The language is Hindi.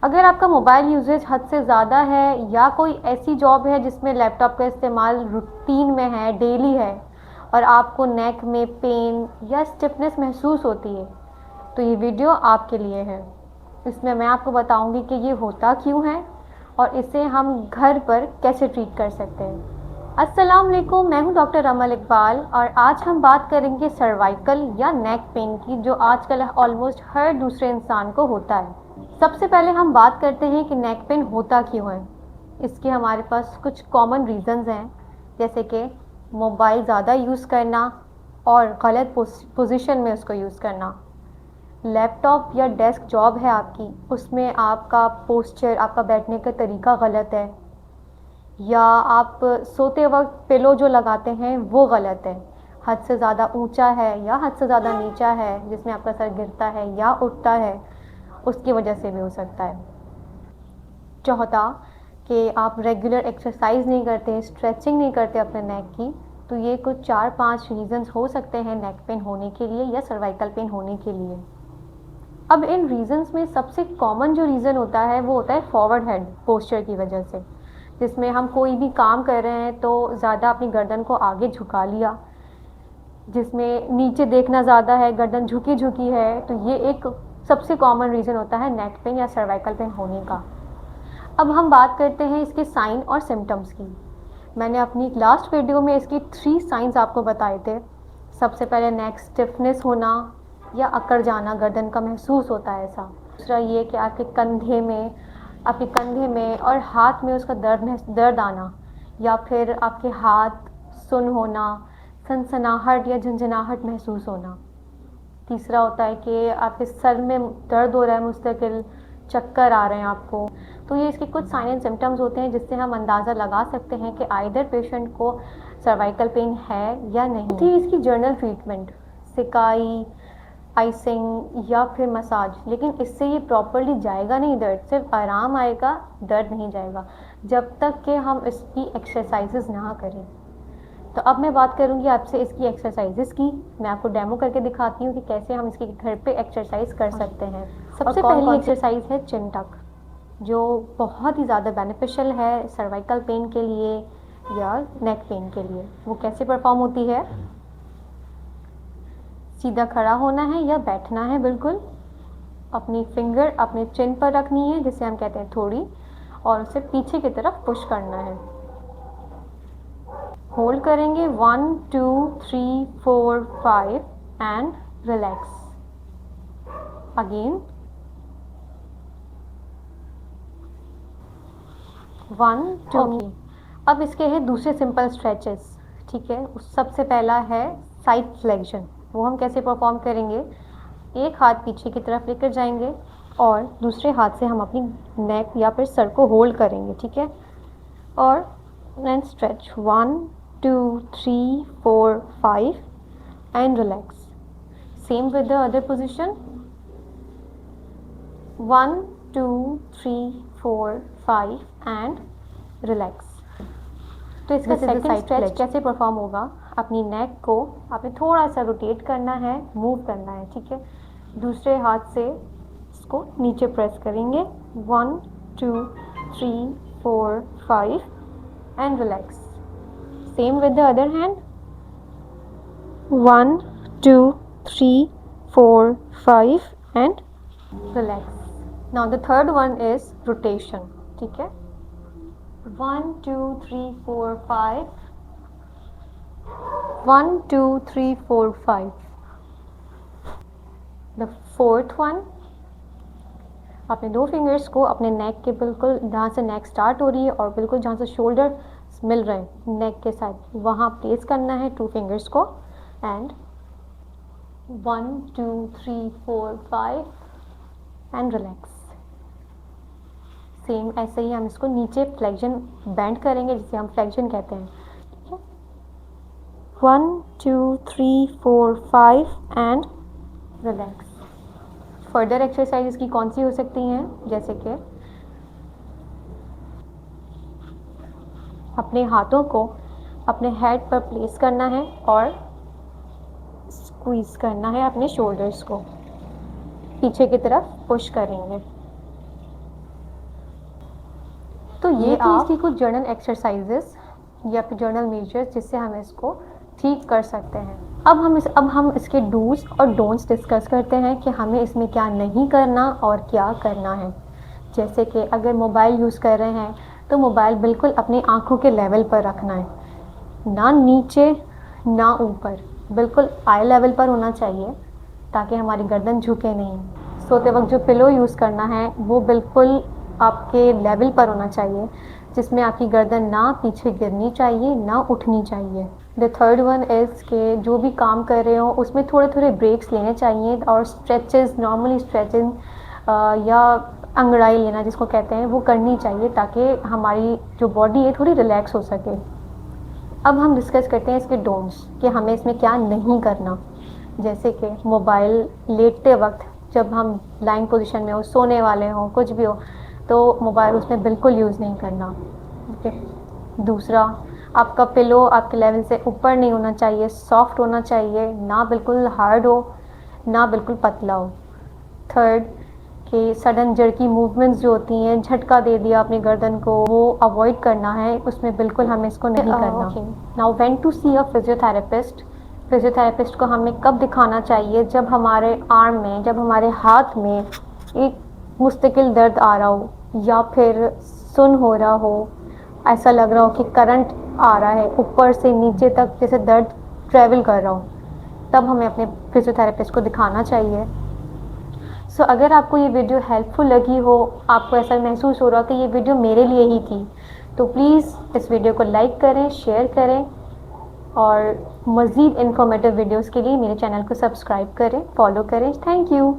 अगर आपका मोबाइल यूजेज हद से ज़्यादा है या कोई ऐसी जॉब है जिसमें लैपटॉप का इस्तेमाल रूटीन में है, डेली है, और आपको नेक में पेन या स्टिफनेस महसूस होती है, तो ये वीडियो आपके लिए है। इसमें मैं आपको बताऊंगी कि ये होता क्यों है और इसे हम घर पर कैसे ट्रीट कर सकते हैं। अस्सलाम वालेकुम, मैं हूं डॉक्टर अमल इकबाल और आज हम बात करेंगे सर्वाइकल या नेक पेन की, जो आजकल ऑलमोस्ट हर दूसरे इंसान को होता है। सबसे पहले हम बात करते हैं कि नेक पेन होता क्यों है। इसके हमारे पास कुछ कॉमन रीज़न्स हैं, जैसे कि मोबाइल ज़्यादा यूज़ करना और गलत पोजीशन में उसको यूज़ करना। लैपटॉप या डेस्क जॉब है आपकी, उसमें आपका पोस्चर, आपका बैठने का तरीका गलत है, या आप सोते वक्त पिलो जो लगाते हैं वो गलत है, हद से ज़्यादा ऊंचा है या हद से ज़्यादा नीचा है जिसमें आपका सर गिरता है या उठता है, उसकी वजह से भी हो सकता है। चौथा, कि आप रेगुलर एक्सरसाइज नहीं करते, स्ट्रेचिंग नहीं करते अपने नेक की, तो ये कुछ 4-5 रीज़न्स हो सकते हैं नेक पेन होने के लिए या सर्वाइकल पेन होने के लिए। अब इन रीज़न्स में सबसे कॉमन जो रीज़न होता है वो होता है फॉरवर्ड हेड पोस्चर की वजह से, जिसमें हम कोई भी काम कर रहे हैं तो ज़्यादा अपनी गर्दन को आगे झुका लिया, जिसमें नीचे देखना ज़्यादा है, गर्दन झुकी झुकी है, तो ये एक सबसे कॉमन रीज़न होता है नेक पेन या सर्वाइकल पेन होने का। अब हम बात करते हैं इसके साइन और सिम्टम्स की। मैंने अपनी लास्ट वीडियो में इसकी 3 साइंस आपको बताए थे। सबसे पहले नेक स्टिफनेस होना या अकड़ जाना, गर्दन का महसूस होता है ऐसा। दूसरा ये कि आपके कंधे में और हाथ में उसका दर्द आना, या फिर आपके हाथ सुन्न होना, सनसनाहट या झंझनाहट महसूस होना। तीसरा होता है कि आपके सर में दर्द हो रहा है मुस्तकिल, चक्कर आ रहे हैं आपको। तो ये इसके कुछ साइन एंड सिम्टम्स होते हैं जिससे हम अंदाज़ा लगा सकते हैं कि आइदर पेशेंट को सर्वाइकल पेन है या नहीं। थी इसकी जर्नल ट्रीटमेंट, सिकाई, आइसिंग या फिर मसाज, लेकिन इससे ये प्रॉपरली जाएगा नहीं, दर्द सिर्फ आराम आएगा, दर्द नहीं जाएगा जब तक कि हम इसकी एक्सरसाइजेज ना करें। तो अब मैं बात करूंगी आपसे इसकी एक्सरसाइजेस की। मैं आपको डेमो करके दिखाती हूँ कि कैसे हम इसकी घर पे एक्सरसाइज कर सकते हैं। सबसे पहली एक्सरसाइज है चिन टक, जो बहुत ही ज़्यादा बेनिफिशियल है सर्वाइकल पेन के लिए या नेक पेन के लिए। वो कैसे परफॉर्म होती है? सीधा खड़ा होना है या बैठना है, बिल्कुल अपनी फिंगर अपने चिन पर रखनी है, जिसे हम कहते हैं थोड़ी, और उसे पीछे की तरफ पुश करना है। होल्ड करेंगे 1 2 3 4 5 एंड रिलैक्स। अगेन 1 2। अब इसके हैं दूसरे सिंपल स्ट्रेचेस, ठीक है। सबसे पहला है साइड फ्लेक्शन। वो हम कैसे परफॉर्म करेंगे? एक हाथ पीछे की तरफ लेकर जाएंगे और दूसरे हाथ से हम अपनी नेक या फिर सर को होल्ड करेंगे, ठीक है। और then stretch 1 2 3 4 5 and relax. Same with the other position, 1 2 3 4 5 and relax. तो इसका सेकंड स्ट्रेच कैसे परफॉर्म होगा? अपनी नेक को आपने थोड़ा सा रोटेट करना है, मूव करना है, ठीक है। दूसरे हाथ से इसको नीचे प्रेस करेंगे, 1 2 3 4 5 and relax. Same with the other hand, 1 2 3 4 5 and relax. Now the third one is rotation, ठीक है। 1 2 3 4 5, 1 2 3 4 5. The fourth one, अपने 2 फिंगर्स को अपने नेक के बिल्कुल जहाँ से नेक स्टार्ट हो रही है और बिल्कुल जहाँ से शोल्डर मिल रहे हैं नेक के साथ, वहाँ प्लेस करना है 2 फिंगर्स को, एंड 1 2 3 4 5 एंड रिलैक्स। सेम ऐसे ही हम इसको नीचे फ्लेक्शन बेंड करेंगे, जिसे हम फ्लेक्शन कहते हैं, ठीक है। 1 2 3 4 5 एंड रिलैक्स। फर्दर एक्सरसाइजेस की कौन सी हो सकती हैं? जैसे कि अपने हाथों को अपने हेड पर प्लेस करना है और स्क्वीज करना है अपने शोल्डर्स को, पीछे की तरफ पुश करेंगे। तो ये थी इसकी कुछ जर्नल एक्सरसाइजेस या फिर जर्नल मेजर्स जिससे हम इसको ठीक कर सकते हैं। अब हम इसके डूज और डोंट्स डिस्कस करते हैं कि हमें इसमें क्या नहीं करना और क्या करना है। जैसे कि अगर मोबाइल यूज़ कर रहे हैं तो मोबाइल बिल्कुल अपनी आँखों के लेवल पर रखना है, ना नीचे ना ऊपर, बिल्कुल आई लेवल पर होना चाहिए ताकि हमारी गर्दन झुके नहीं। सोते वक्त जो पिलो यूज़ करना है वो बिल्कुल आपके लेवल पर होना चाहिए, जिसमें आपकी गर्दन ना पीछे गिरनी चाहिए ना उठनी चाहिए। द थर्ड वन इज़ कि जो भी काम कर रहे हो उसमें थोड़े थोड़े ब्रेक्स लेने चाहिए और स्ट्रेचेस, नॉर्मली स्ट्रेचिंग या अंगड़ाई लेना जिसको कहते हैं वो करनी चाहिए ताकि हमारी जो बॉडी है थोड़ी रिलैक्स हो सके। अब हम डिस्कस करते हैं इसके डोंट्स कि हमें इसमें क्या नहीं करना। जैसे कि मोबाइल लेटते वक्त जब हम लाइंग पोजीशन में हो, सोने वाले हों, कुछ भी हो, तो मोबाइल उसमें बिल्कुल यूज़ नहीं करना। ओके। दूसरा, आपका पिलो आपके लेवल से ऊपर नहीं होना चाहिए, सॉफ्ट होना चाहिए, ना बिल्कुल हार्ड हो ना बिल्कुल पतला हो। थर्ड, कि सडन जर्की मूवमेंट्स जो होती हैं, झटका दे दिया अपनी गर्दन को, वो अवॉइड करना है, उसमें बिल्कुल हमें इसको नहीं करना। Now when to see a physiotherapist, physiotherapist को हमें कब दिखाना चाहिए? जब हमारे आर्म में, जब हमारे हाथ में एक मुस्तकिल दर्द आ रहा हो या फिर सुन हो रहा हो, ऐसा लग रहा हो कि करंट आ रहा है ऊपर से नीचे तक, जैसे दर्द ट्रैवल कर रहा हो, तब हमें अपने फिजियोथेरेपिस्ट को दिखाना चाहिए। सो अगर आपको ये वीडियो हेल्पफुल लगी हो, आपको ऐसा महसूस हो रहा कि ये वीडियो मेरे लिए ही थी, तो प्लीज़ इस वीडियो को लाइक करें, शेयर करें और मज़ीद इन्फॉर्मेटिव वीडियोस के लिए मेरे चैनल को सब्सक्राइब करें, फॉलो करें। Thank you.